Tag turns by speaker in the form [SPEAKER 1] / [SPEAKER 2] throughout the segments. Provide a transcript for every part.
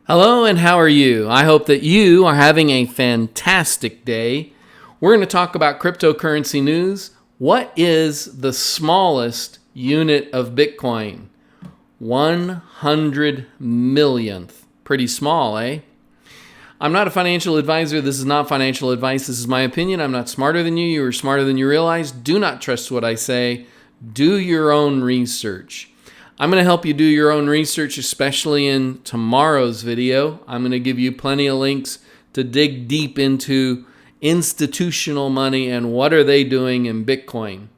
[SPEAKER 1] Hello, and how are you? I hope that you are having a fantastic day. We're going to talk about cryptocurrency news. What is the smallest unit of Bitcoin? 100 millionth. Pretty small, eh? I'm not a financial advisor. This is not financial advice. This is my opinion. I'm not smarter than you. You are smarter than you realize. Do not trust what I say. Do your own research. I'm going to help you do your own research, especially in tomorrow's video. I'm going to give you plenty of links to dig deep into institutional money and what are they doing in Bitcoin.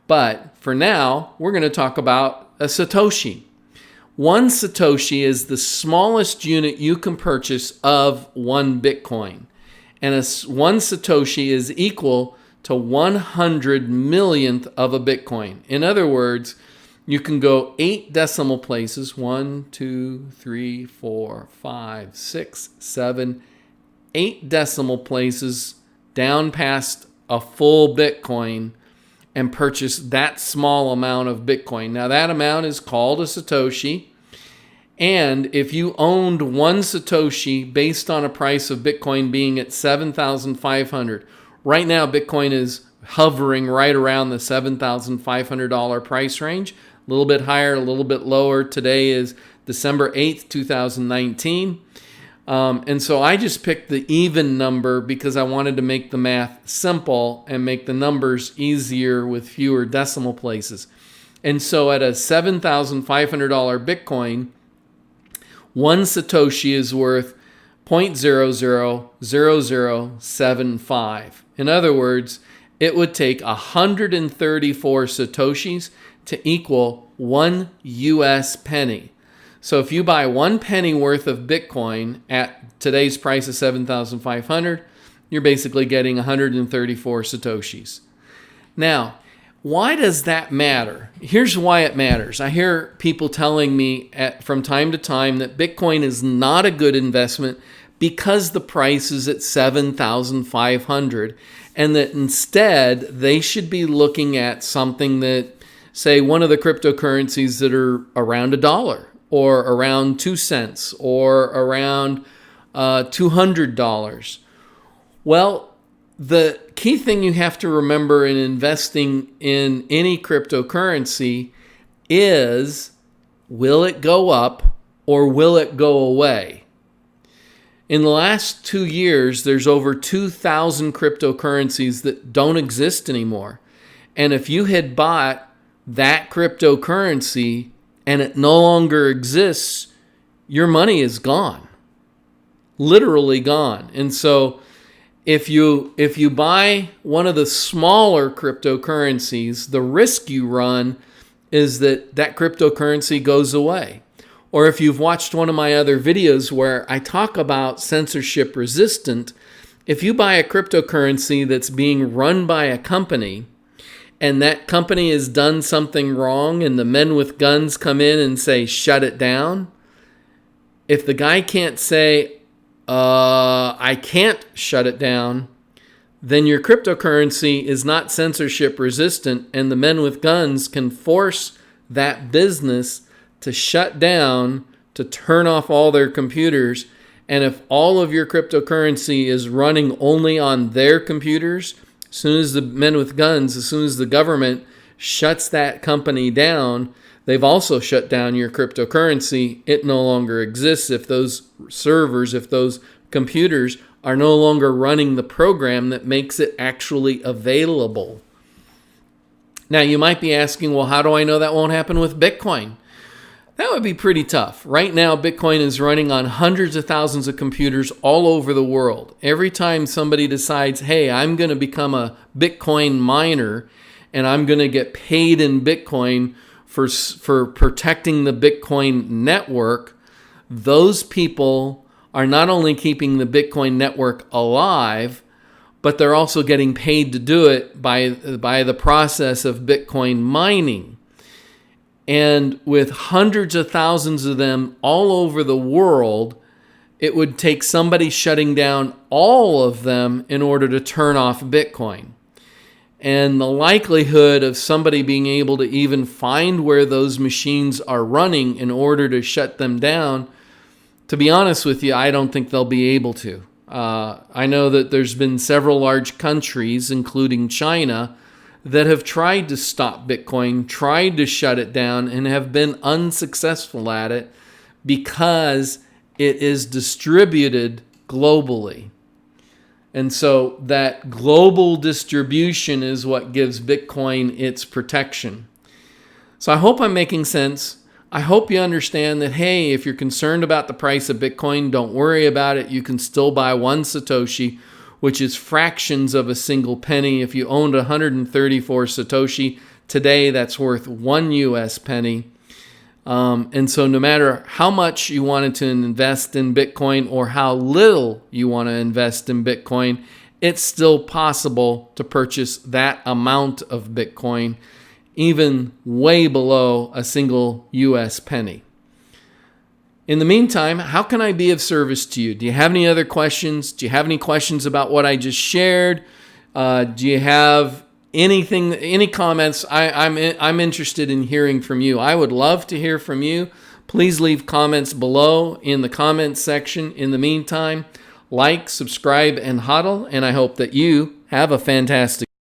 [SPEAKER 1] But for now, we're going to talk about a Satoshi. One Satoshi is the smallest unit you can purchase of one Bitcoin. And one Satoshi is equal to 100 millionth of a Bitcoin. In other words, you can go 8 decimal places, 1, 2, 3, 4, 5, 6, 7, 8 decimal places down past a full Bitcoin and purchase that small amount of Bitcoin. Now that amount is called a Satoshi. And if you owned one Satoshi based on a price of Bitcoin being at 7,500, right now Bitcoin is hovering right around the $7,500 price range. A little bit higher, a little bit lower. Today is December 8th, 2019. And so I just picked the even number because I wanted to make the math simple and make the numbers easier with fewer decimal places. And so at a $7,500 Bitcoin, one Satoshi is worth 0.000075. In other words, it would take 134 Satoshis to equal 1 US penny. So if you buy 1 penny worth of Bitcoin at today's price of 7,500, you're basically getting 134 Satoshis. Now, why does that matter? Here's why it matters. I hear people telling me from time to time that Bitcoin is not a good investment because the price is at 7,500 and that instead they should be looking at something that, say, one of the cryptocurrencies that are around $1 or around 2 cents or around $200. Well, the key thing you have to remember in investing in any cryptocurrency is, will it go up or will it go away? In the last 2 years, there's over 2,000 cryptocurrencies that don't exist anymore. And if you had bought that cryptocurrency and it no longer exists, your money is gone. Literally gone. And so if you buy one of the smaller cryptocurrencies, the risk you run is that cryptocurrency goes away. Or if you've watched one of my other videos where I talk about censorship resistant, if you buy a cryptocurrency that's being run by a company and that company has done something wrong and the men with guns come in and say, shut it down, if the guy can't say, I can't shut it down, then your cryptocurrency is not censorship resistant and the men with guns can force that business to shut down, to turn off all their computers. And if all of your cryptocurrency is running only on their computers, as soon as the men with guns, as soon as the government shuts that company down, they've also shut down your cryptocurrency. It no longer exists if those servers, if those computers are no longer running the program that makes it actually available. Now, you might be asking, well, how do I know that won't happen with Bitcoin? That would be pretty tough. Right now, Bitcoin is running on hundreds of thousands of computers all over the world. Every time somebody decides, hey, I'm going to become a Bitcoin miner and I'm going to get paid in Bitcoin for protecting the Bitcoin network, those people are not only keeping the Bitcoin network alive, but they're also getting paid to do it by the process of Bitcoin mining. And with hundreds of thousands of them all over the world, it would take somebody shutting down all of them in order to turn off Bitcoin. And the likelihood of somebody being able to even find where those machines are running in order to shut them down To be honest with you, I don't think they'll be able to. I know that there's been several large countries, including China, that have tried to stop Bitcoin, tried to shut it down, and have been unsuccessful at it because it is distributed globally. And so that global distribution is what gives Bitcoin its protection. So I hope I'm making sense. I hope you understand that, hey, if you're concerned about the price of Bitcoin, don't worry about it. You can still buy one Satoshi, which is fractions of a single penny. If you owned 134 Satoshi, today that's worth 1 US penny. And so no matter how much you wanted to invest in Bitcoin or how little you want to invest in Bitcoin, it's still possible to purchase that amount of Bitcoin, even way below a single US penny. In the meantime, how can I be of service to you? Do you have any other questions? Do you have any questions about what I just shared? Do you have anything, any comments? I'm interested in hearing from you. I would love to hear from you. Please leave comments below in the comments section. In the meantime, like, subscribe, and hodl, and I hope that you have a fantastic